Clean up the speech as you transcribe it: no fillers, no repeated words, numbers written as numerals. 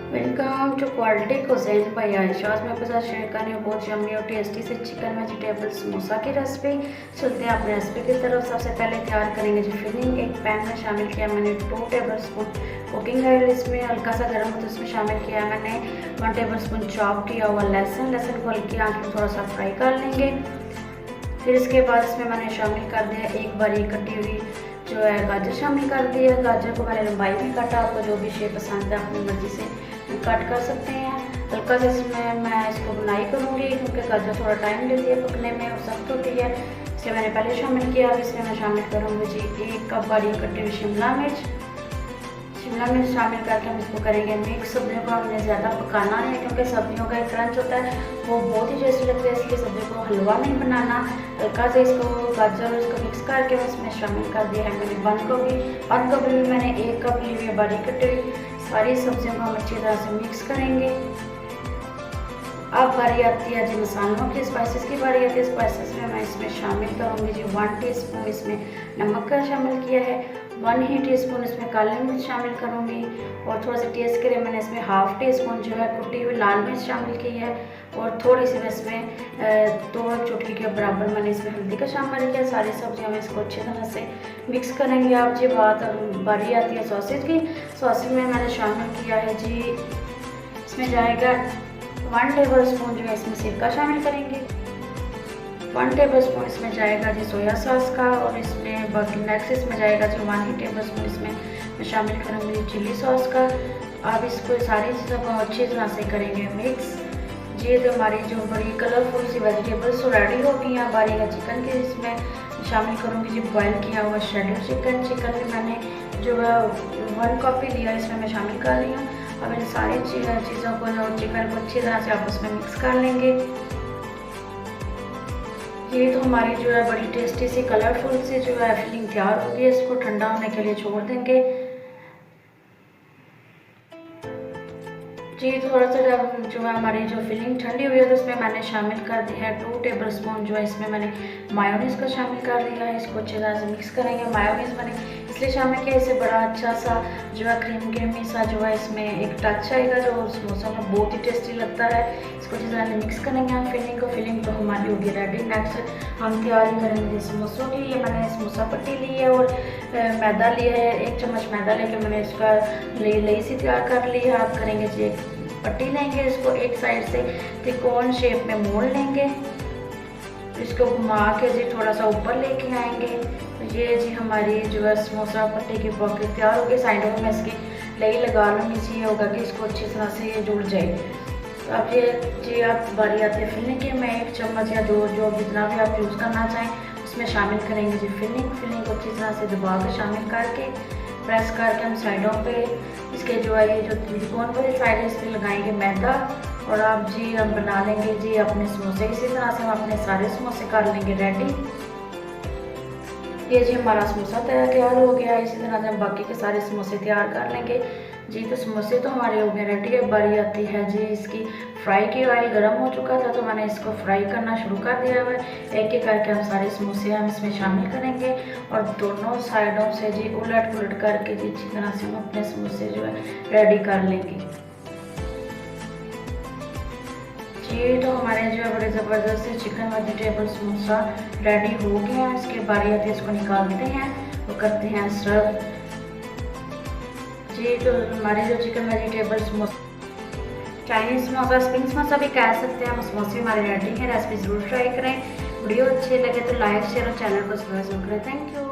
Welcome to quality cuisine by Ayesha. आज मैं आपके साथ शेयर कर रही हूँ बहुत यम्मी और टेस्टी से चिकन वेजिटेबल समोसा की रेसिपी। चलते हैं अपने रेसिपी की तरफ। सबसे पहले तैयार करेंगे जी फिलिंग। एक पैन में शामिल किया मैंने 2 टेबल स्पून कुकिंग ऑयल, इसमें हल्का सा गर्म हो तो इसमें शामिल किया है मैंने 1 टेबल स्पून चॉप किया हुआ लहसुन को हल्की आंच में थोड़ा सा फ्राई कर लेंगे। फिर इसके बाद इसमें मैंने शामिल कर दिया एक बारीक कटी हुई जो है गाजर शामिल कर दी है। गाजर को मैंने लंबाई में काटा, आपको जो भी शेप पसंद है अपनी मर्ज़ी से कट कर सकते हैं। हल्का से इसमें मैं इसको बुनाई करूँगी क्योंकि गाजर थोड़ा टाइम लेती है पकने में और सख्त होती है, इसलिए मैंने पहले शामिल किया। अब इसमें मैं शामिल करूँगी जी 1 कप बारीक कटी हुई शिमला मिर्च शामिल करके हम इसको करेंगे मिक्स। सब्जियों को हमने ज़्यादा पकाना नहीं है क्योंकि सब्जियों का एक क्रंच होता है वो बहुत ही टेस्टी लगता है, इसलिए सब्जियों को हलवा नहीं बनाना। हल्का से इसको गाजर और इसको मिक्स करके इसमें शामिल कर दिया है मैंने बंद गोभी भी मैंने 1 कप ली हुई है बारीक कटी हुई। सारी सब्जियों को हम अच्छी तरह से मिक्स करेंगे। अब बारी आती है जी मसालों की, स्पाइसेस की बारी आती है। स्पाइसेस में मैं इसमें शामिल करूँगी जी 1 टीस्पून इसमें नमक का शामिल किया है, 1 ही टीस्पून इसमें काली मिर्च शामिल करूँगी और थोड़ा सा टेस्ट के लिए मैंने इसमें 1/2 टीस्पून जो है कुटी हुई लाल मिर्च शामिल की है और थोड़ी सी मैं इसमें 2 चुटकी के बराबर मैंने इसमें हल्दी का शामिल किया। सारी सब्जियाँ में इसको अच्छी तरह से मिक्स करेंगे। अब जी बारी आती है सॉसेज की। सॉसेज में मैंने शामिल किया है जी, इसमें जाएगा 1 टेबल स्पून जो है इसमें सिरका शामिल करेंगे, 1 टेबल स्पून इसमें जाएगा जी सोया सॉस का और इसमें बाकी नेक्स्ट इसमें जाएगा जी 1 ही टेबल स्पून इसमें मैं शामिल करूँगी चिली सॉस का। अब इसको सारी चीज़ों को अच्छी तरह से करेंगे मिक्स। जी तो हमारी जो बड़ी कलरफुल सी वेजिटेबल्स तो रेडी हो गई हैं। बारी है चिकन की, इसमें शामिल करूँगी जी बॉयल किया हुआ शेडर चिकन में मैंने जो है 1 कप ही लिया, इसमें मैं शामिल कर रही हूँ। अब इन सारी चीज़ों को जो चिकन को अच्छी तरह से आपस में मिक्स कर लेंगे। ये तो हमारी जो है बड़ी टेस्टी सी कलरफुल सी जो है फिलिंग तैयार हो गई है। इसको ठंडा होने के लिए छोड़ देंगे। जी थोड़ा सा जब जो है हमारी जो फिलिंग ठंडी हुई है तो इसमें मैंने शामिल कर दिया है 2 टेबल स्पून जो है इसमें मैंने मायोनीज़ का शामिल कर दिया है। इसको अच्छी तरह से मिक्स करेंगे। मायोनीज़ मैंने इसलिए शामिल किया, इससे बड़ा अच्छा सा जो है क्रीमी सा जो है इसमें एक टच आएगा जो समोसा में बहुत ही टेस्टी लगता है। इसको अच्छी तरह से मिक्स करेंगे हम फिलिंग तो हमारी होगी रेडी। नेक्स्ट हम तैयारी करेंगे समोसों की। ये मैंने समोसा पट्टी ली है और मैदा लिया है, 1 चम्मच मैदा लेके मैंने इसका लई सी तैयार कर ली है। आप करेंगे जी पट्टी लेंगे, इसको एक साइड से त्रिकोण शेप में मोड़ लेंगे, इसको घुमा के जी थोड़ा सा ऊपर लेके आएंगे। तो ये जी हमारी जो है समोसा पट्टी की पॉकेट तैयार हो गई। साइडों में मैं इसकी लई लगा लूँगी, इसलिए होगा कि इसको अच्छी तरह से ये जुड़ जाए। तो अब ये जी आप बारी आती है फिलिंग की। मैं 1 चम्मच या जो जितना भी आप यूज़ करना चाहें उसमें शामिल करेंगे जी फिलिंग को अच्छी तरह से दबा कर शामिल करके प्रेस करके हम साइडों पे इसके जो है ये जो त्रिकोण वाली साइड है इस पर लगाएंगे मैदा और आप जी हम बना लेंगे जी अपने समोसे। इसी तरह से हम अपने सारे समोसे कर लेंगे रेडी। ये जी हमारा समोसा तैयार हो गया। इसी तरह से हम बाकी के सारे समोसे तैयार कर लेंगे। जी तो समोसे तो हमारे हो गए रेडी है। बारी आती है जी इसकी फ्राई की। ऑयल गर्म हो चुका था तो मैंने इसको फ्राई करना शुरू कर दिया है। एक एक करके हम सारे समोसे हम इसमें शामिल करेंगे और दोनों साइडों से जी उलट पुलट करके जी अच्छी तरह से हम अपने समोसे जो है रेडी कर लेंगे। जी तो हमारे जो है बड़े ज़बरदस्त चिकन वेजिटेबल समोसा रेडी हो गए हैं। इसके बारी आती है इसको निकालते हैं और करते हैं सर्व। जी तो हमारे जो chicken vegetable samosa Chinese samosa spring samosa भी कह सकते हैं हम, समोसे हमारे रेडी हैं। रेसिपी ज़रूर ट्राई करें। वीडियो अच्छे लगे तो लाइक शेयर और चैनल को सब्सक्राइब करें। Thank you.